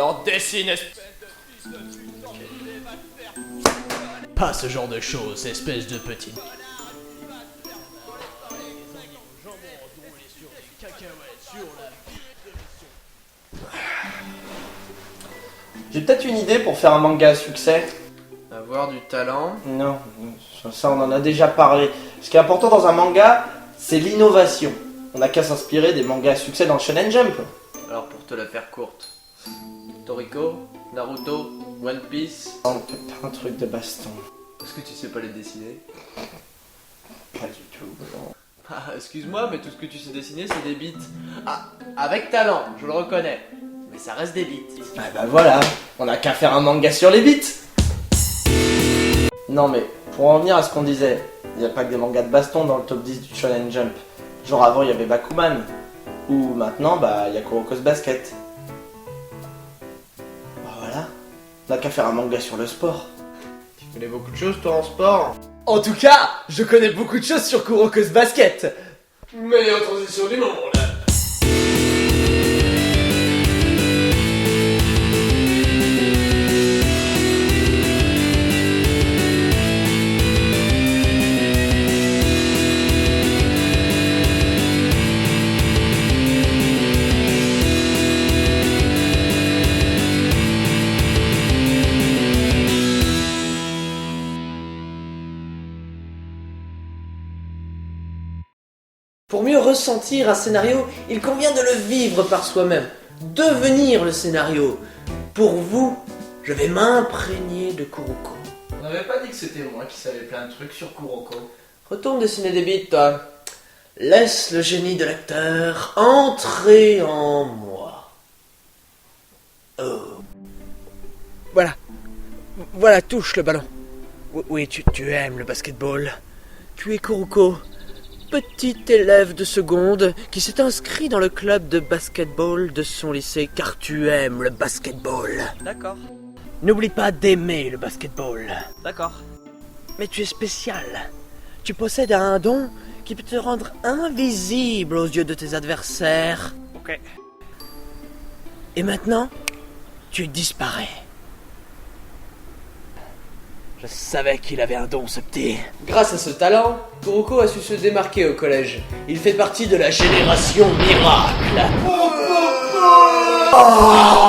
Alors dessine, espèce de fils de pute, enculé, va te faire... Pas ce genre de choses, espèce de petit... J'ai peut-être une idée pour faire un manga à succès. Avoir du talent. Non, ça on en a déjà parlé. Ce qui est important dans un manga, c'est l'innovation. On n'a qu'à s'inspirer des mangas à succès dans le Shonen Jump. Alors pour te la faire courte. Toriko, Naruto, One Piece. On peut faire un truc de baston. Est-ce que tu sais pas les dessiner? Pas du tout. Non. Ah, excuse-moi, mais tout ce que tu sais dessiner, c'est des beats. Ah, avec talent, je le reconnais. Mais ça reste des beats. Ah bah voilà, on n'a qu'à faire un manga sur les beats. Non mais, pour en revenir à ce qu'on disait, il n'y a pas que des mangas de baston dans le top 10 du Shonen Jump. Genre avant il y avait Bakuman, ou maintenant bah il y a Kuroko's Basket. Bah voilà, on n'a qu'à faire un manga sur le sport. Tu connais beaucoup de choses toi en sport? En tout cas, je connais beaucoup de choses sur Kuroko's Basket. Meilleure transition du monde. Pour mieux ressentir un scénario, il convient de le vivre par soi-même, devenir le scénario. Pour vous, je vais m'imprégner de Kuroko. On n'avait pas dit que c'était moi qui savais plein de trucs sur Kuroko. Retourne dessiner des bites, toi. Laisse le génie de l'acteur entrer en moi. Oh. Voilà, touche le ballon. Oui, tu aimes le basketball. Tu es Kuroko, petit élève de seconde qui s'est inscrit dans le club de basketball de son lycée car tu aimes le basketball. D'accord, N'oublie pas d'aimer le basketball. d'accord. Mais tu es spécial. Tu possèdes un don qui peut te rendre invisible aux yeux de tes adversaires. Ok. Et maintenant, tu disparais. Je savais qu'il avait un don, ce petit. Grâce à ce talent, Kuroko a su se démarquer au collège. Il fait partie de la génération miracle.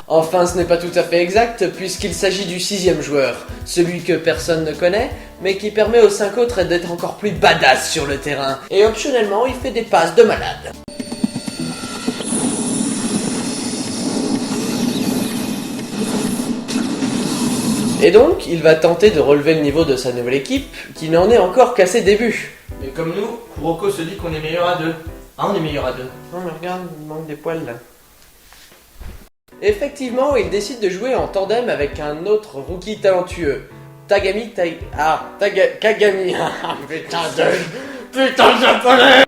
Enfin, ce n'est pas tout à fait exact, puisqu'il s'agit du 6e joueur, celui que personne ne connaît, mais qui permet aux 5 autres d'être encore plus badass sur le terrain. Et optionnellement, il fait des passes de malade. Et donc, il va tenter de relever le niveau de sa nouvelle équipe, qui n'en est encore qu'à ses débuts. Mais comme nous, Kuroko se dit qu'on est meilleur à deux. Ah, on est meilleur à deux. Non mais regarde, il manque des poils là. Effectivement, il décide de jouer en tandem avec un autre rookie talentueux. Kagami. Ah, putain de japonais.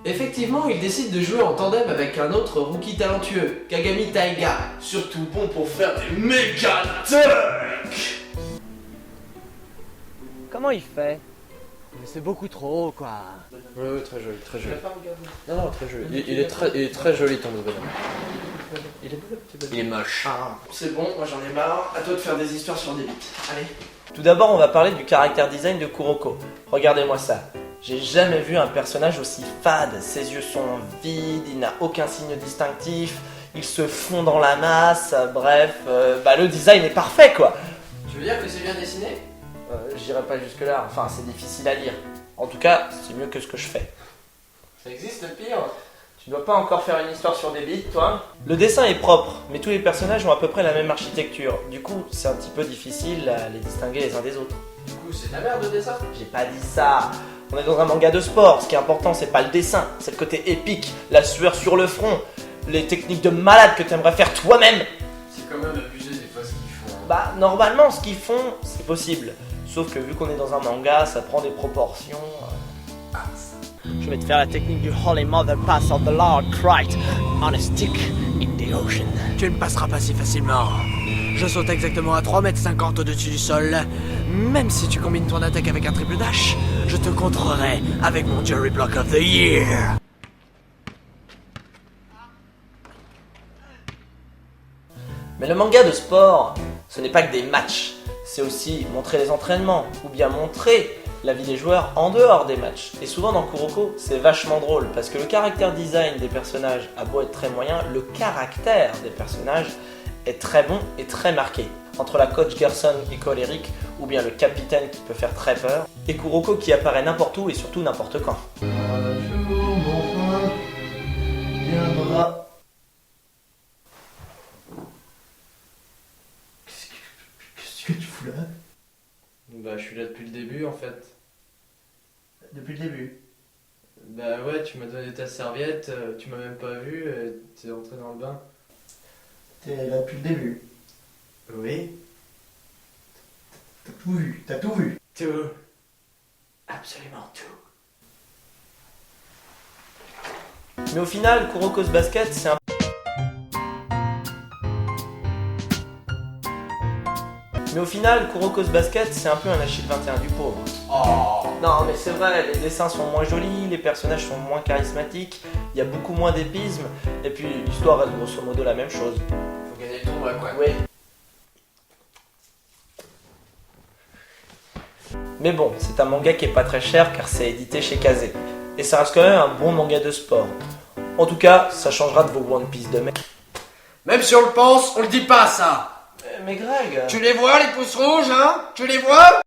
Effectivement, il décide de jouer en tandem avec un autre rookie talentueux, Kagami Taiga, surtout bon pour faire des méga dunks. Comment il fait? Mais c'est beaucoup trop, quoi. Ouais, très joli, très joli. Non, très joli. Il est très joli ton bonhomme. Il est moche. Ah, c'est bon, moi j'en ai marre. À toi de faire des histoires sur des bites. Allez. Tout d'abord, on va parler du caractère design de Kuroko. Regardez-moi ça. J'ai jamais vu un personnage aussi fade. Ses yeux sont vides, il n'a aucun signe distinctif, il se fond dans la masse. Bref, le design est parfait, quoi. Tu veux dire que c'est bien dessiné? J'irai pas jusque là. Enfin, c'est difficile à lire. En tout cas, c'est mieux que ce que je fais. Ça existe le pire. Tu dois pas encore faire une histoire sur des bites, toi? Le dessin est propre, mais tous les personnages ont à peu près la même architecture. Du coup, c'est un petit peu difficile à les distinguer les uns des autres. Du coup, c'est de la merde le dessin. J'ai pas dit ça. On est dans un manga de sport. Ce qui est important, c'est pas le dessin, c'est le côté épique, la sueur sur le front, les techniques de malade que t'aimerais faire toi-même. C'est quand même abusé des fois ce qu'ils font. Bah, normalement, ce qu'ils font, c'est possible. Sauf que vu qu'on est dans un manga, ça prend des proportions. Je vais te faire la technique du Holy Mother Pass of the Lord Christ on a stick in the ocean. Tu ne passeras pas si facilement. Je saute exactement à 3,50 m au-dessus du sol. Même si tu combines ton attaque avec un triple dash, je te contrerai avec mon Jerry Block of the Year. Mais le manga de sport, ce n'est pas que des matchs. C'est aussi montrer les entraînements, ou bien montrer la vie des joueurs en dehors des matchs. Et souvent dans Kuroko, c'est vachement drôle, parce que le caractère design des personnages a beau être très moyen, le caractère des personnages est très bon et très marqué. Entre la coach Gerson et colérique, ou bien le capitaine qui peut faire très peur, et Kuroko qui apparaît n'importe où et surtout n'importe quand. Un jour, mon roi viendra. Qu'est-ce que tu fous là? Bah, je suis là depuis le début en fait. Depuis le début. Bah ouais, tu m'as donné ta serviette, tu m'as même pas vu, t'es rentré dans le bain. T'es là depuis le début. Oui. T'as tout vu, t'as tout vu. Tout. Absolument tout. Mais au final, Kuroko's Basket, c'est un... peu un Achille 21 du pauvre. Oh. Non mais c'est vrai, les dessins sont moins jolis, les personnages sont moins charismatiques, il y a beaucoup moins d'épisme, et puis l'histoire reste grosso modo la même chose. Faut gagner le tournoi quoi. Oui. Mais bon, c'est un manga qui est pas très cher car c'est édité chez Kazé. Et ça reste quand même un bon manga de sport. En tout cas, ça changera de vos One Piece de merde. Même si on le pense, on le dit pas ça. Mais Greg... Tu les vois, les pouces rouges, hein? Tu les vois?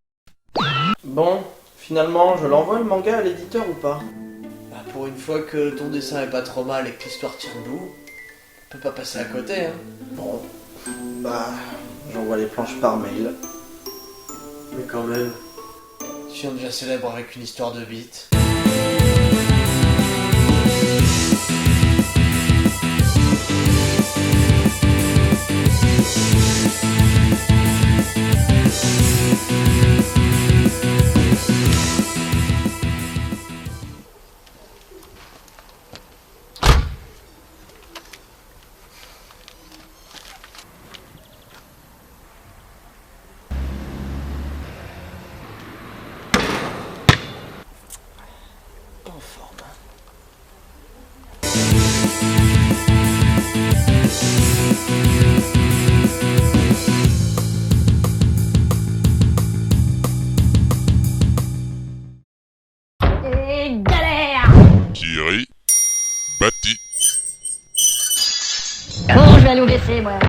Bon, finalement, je l'envoie le manga à l'éditeur ou pas? Bah pour une fois que ton dessin est pas trop mal et que l'histoire tient debout, on peut pas passer à côté, hein. Bon, bah, j'envoie les planches par mail. Mais quand même, tu viens déjà célèbre avec une histoire de bite. Pas en forme. Thierry Batti. Bon, je vais nous laisser, moi.